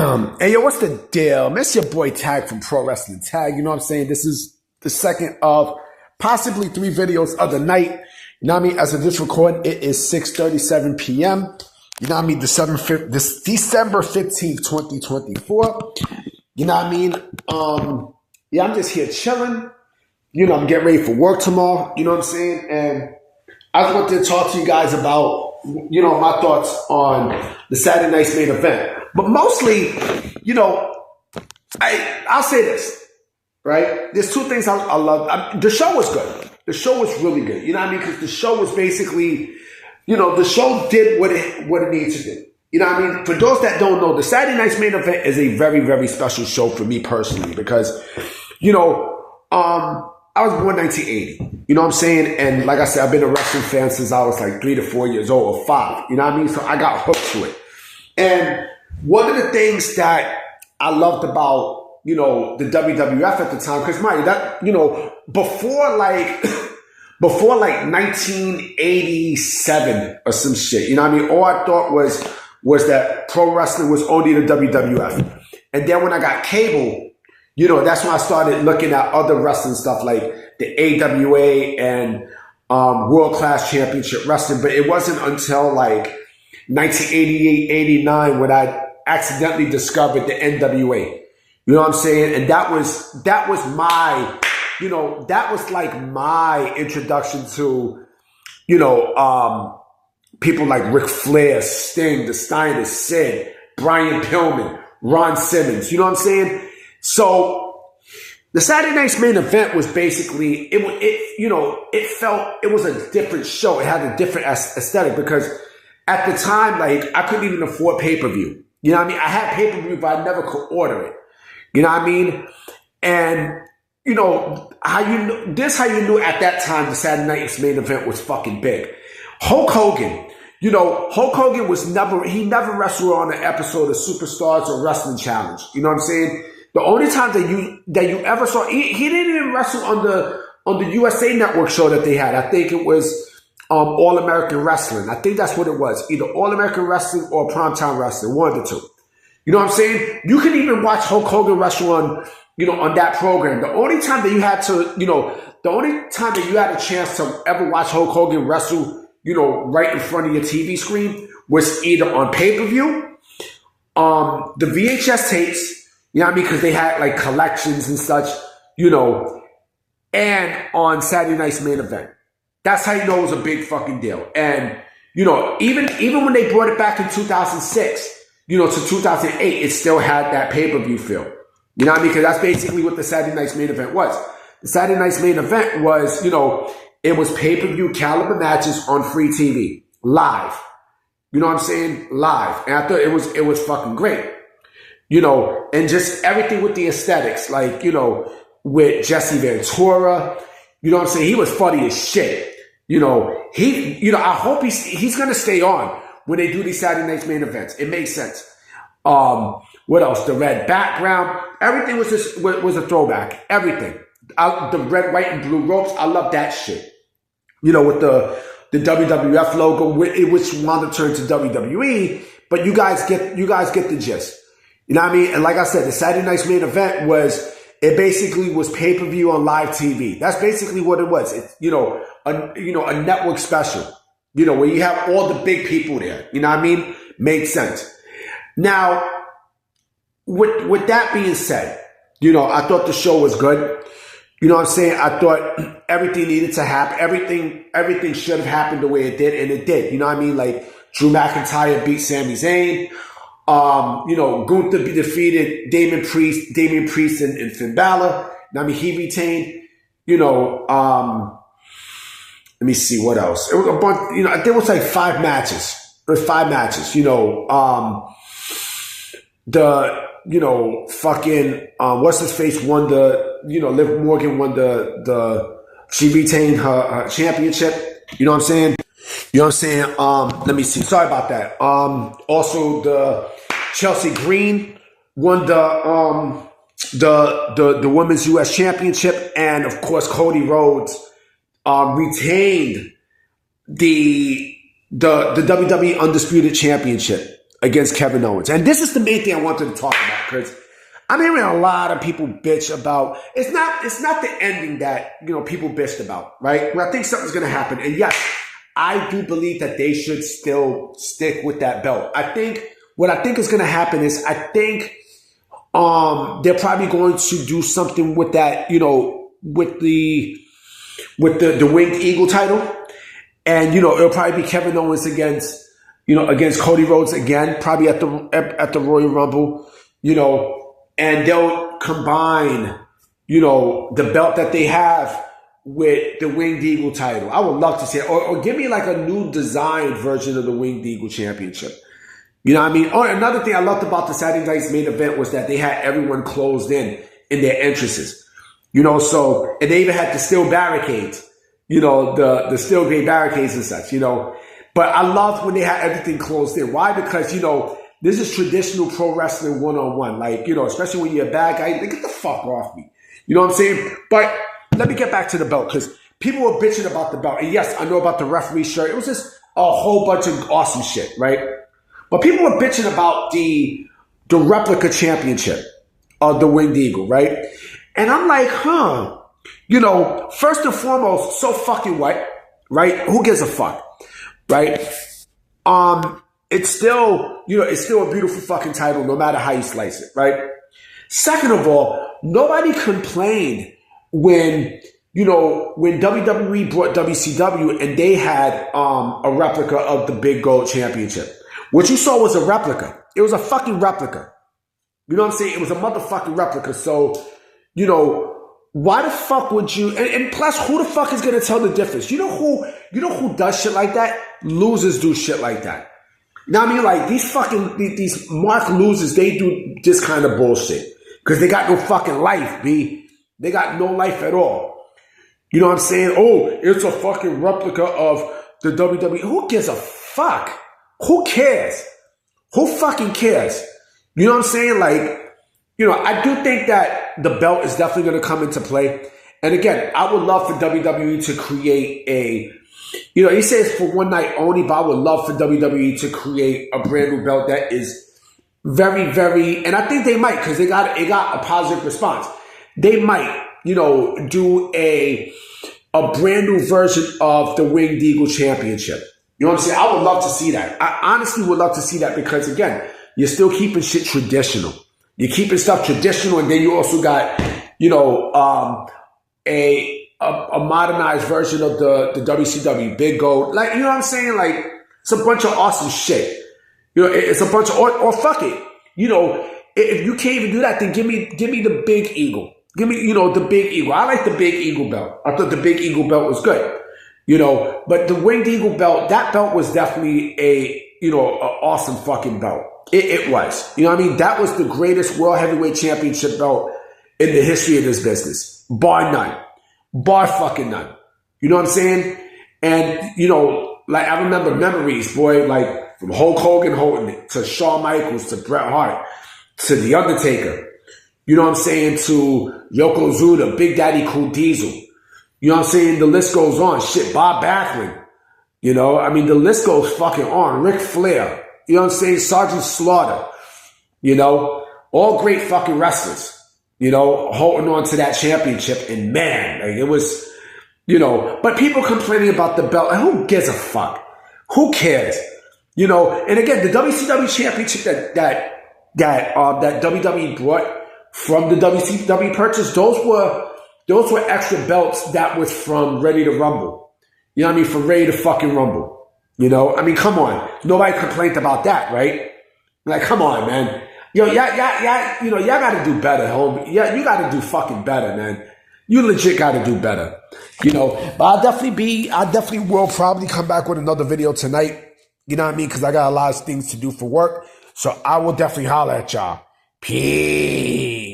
Hey, yo, what's the deal? Miss your boy Tag from Pro Wrestling Tag. You know what I'm saying? This is the second of possibly 3 videos of the night. You know what I mean? As of this recording, it is 6:37 p.m. You know what I mean? December 15th, 2024. You know what I mean? Yeah, I'm just here chilling. You know, I'm getting ready for work tomorrow. You know what I'm saying? And I just wanted to talk to you guys about, you know, my thoughts on the Saturday night's main event. But mostly, you know, I'll say this, right? There's 2 things I love. The show was good. The show was really good. You know what I mean? Because the show was basically, you know, the show did what it needed to do. You know what I mean? For those that don't know, the Saturday night's main event is a very, very special show for me personally because, you know, I was born in 1980. You know what I'm saying? And like I said, I've been a wrestling fan since I was like 3 to 4 years old or 5. You know what I mean? So I got hooked to it. And one of the things that I loved about, you know, the WWF at the time, because mind that, you know, before like 1987 or some shit, you know what I mean? All I thought was that pro wrestling was only the WWF. And then when I got cable, you know, that's when I started looking at other wrestling stuff like the AWA and World Class Championship Wrestling. But it wasn't until like 1988, 89 when I accidentally discovered the NWA. You know what I'm saying? And that was my, you know, that was like my introduction to, you know, people like Ric Flair, Sting, the Steiners, Sid, Brian Pillman, Ron Simmons. You know what I'm saying? So the Saturday night's main event was basically, it was a different show. It had a different aesthetic because at the time, like, I couldn't even afford pay-per-view. You know what I mean? I had pay-per-view, but I never could order it. You know what I mean? And, you know, how you knew at that time the Saturday night's main event was fucking big. Hulk Hogan, you know, Hulk Hogan he never wrestled on an episode of Superstars or Wrestling Challenge. You know what I'm saying? The only time that you ever saw, he didn't even wrestle on the USA Network show that they had. I think it was All American Wrestling. I think that's what it was. Either All American Wrestling or Primetime Wrestling, one of the two. You know what I'm saying? You can even watch Hulk Hogan wrestle on, you know, on that program. The only time that you had a chance to ever watch Hulk Hogan wrestle, you know, right in front of your TV screen was either on pay-per-view, the VHS tapes, you know what I mean? Because they had like collections and such, you know, and on Saturday night's main event. That's how you know it was a big fucking deal. And, you know, even when they brought it back in 2006, you know, to 2008, it still had that pay-per-view feel. You know what I mean? Because that's basically what the Saturday night's main event was. The Saturday night's main event was, you know, it was pay-per-view caliber matches on free TV, live. You know what I'm saying? Live. And I thought it was fucking great. You know, and just everything with the aesthetics, like, you know, with Jesse Ventura, you know what I'm saying? He was funny as shit. You know, I hope he's going to stay on when they do these Saturday night's main events. It makes sense. What else? The red background. Everything was a throwback. Everything. The red, white, and blue ropes. I love that shit. You know, with the WWF logo, which wanted to turn to WWE, but you guys get the gist. You know what I mean? And like I said, the Saturday night's main event it basically was pay-per-view on live TV. That's basically what it was. It's, you know, a network special, you know, where you have all the big people there. You know what I mean? Made sense. Now, with that being said, you know, I thought the show was good. You know what I'm saying? I thought everything needed to happen. Everything should have happened the way it did, and it did. You know what I mean? Like, Drew McIntyre beat Sami Zayn. You know, Gunther defeated Damian Priest and Finn Balor. I mean, he retained, you know, let me see what else. It was a bunch, you know, there was like 5 matches. There was 5 matches, you know, you know, fucking, what's his face won Liv Morgan won she retained her championship. You know what I'm saying? You know what I'm saying? Let me see. Sorry about that. Also the Chelsea Green won the women's US championship, and of course Cody Rhodes retained the WWE Undisputed Championship. against Kevin Owens. And this is the main thing I wanted to talk about, because I'm hearing a lot of people bitch about, it's not the ending that, people bitched about, right? Well, I think something's going to happen. And yes, I do believe that they should still stick with that belt. What I think is going to happen is, I think they're probably going to do something with that, with the Winged Eagle title. And, it'll probably be Kevin Owens against Cody Rhodes again, probably at the Royal Rumble, and they'll combine, the belt that they have with the Winged Eagle title. I would love to see it. Or give me like a new designed version of the Winged Eagle Championship. You know what I mean? Oh, another thing I loved about the Saturday night's main event was that they had everyone closed in their entrances. So, and they even had the steel barricades, the steel gate barricades and such, But I loved when they had everything closed in. Why? Because, this is traditional pro wrestling one-on-one. Like, especially when you're a bad guy, get the fuck off me. You know what I'm saying? But let me get back to the belt, because people were bitching about the belt. And yes, I know about the referee shirt. It was just a whole bunch of awesome shit, right? But people were bitching about the replica championship of the Winged Eagle, right? And I'm like, first and foremost, so fucking what, right? Who gives a fuck, right? It's still, it's still a beautiful fucking title, no matter how you slice it, right? Second of all, nobody complained when WWE brought WCW and they had a replica of the Big Gold Championship. What you saw was a replica. It was a fucking replica. You know what I'm saying? It was a motherfucking replica. So, why the fuck would you? And plus, who the fuck is gonna tell the difference? You know who does shit like that? Losers do shit like that. Now I mean, like these mark losers, they do this kind of bullshit because they got no fucking life, b. They got no life at all. You know what I'm saying? Oh, it's a fucking replica of the WWE. Who gives a fuck? Who cares? Who fucking cares? You know what I'm saying? Like, I do think that the belt is definitely going to come into play. And again, I would love for WWE to create he says for one night only, but I would love for WWE to create a brand new belt that is very, very, and I think they might, because it got a positive response. They might, do a brand new version of the Winged Eagle Championship. You know what I'm saying? I would love to see that. I honestly would love to see that, because again, you're still keeping shit traditional. You're keeping stuff traditional, and then you also got, a modernized version of the WCW Big Gold. Like, you know what I'm saying? Like, it's a bunch of awesome shit. It's a bunch of, or fuck it. If you can't even do that, then give me the Big Eagle. Give me, the Big Eagle. I like the Big Eagle belt. I thought the Big Eagle belt was good. But the Winged Eagle belt, that belt was definitely an awesome fucking belt. It was. You know what I mean? That was the greatest World Heavyweight Championship belt in the history of this business. Bar none. Bar fucking none. You know what I'm saying? And, like, I remember memories, boy, like from Hulk Hogan holding it, to Shawn Michaels, to Bret Hart, to The Undertaker. You know what I'm saying? To Yokozuna, Big Daddy Cool Diesel. You know what I'm saying? The list goes on. Shit, Bob Backlund. The list goes fucking on. Ric Flair. You know what I'm saying? Sergeant Slaughter. All great fucking wrestlers. Holding on to that championship. And man, like, it was, but people complaining about the belt. And who gives a fuck? Who cares? And again, the WCW championship that WWE brought from the WCW purchase, those were extra belts that was from Ready to Rumble. You know what I mean? From Ready to fucking Rumble. Come on. Nobody complained about that, right? Like, come on, man. Y'all gotta do better, homie. Yeah, you gotta do fucking better, man. You legit gotta do better. But I'll definitely will probably come back with another video tonight. You know what I mean? Because I got a lot of things to do for work. So I will definitely holler at y'all. Peace.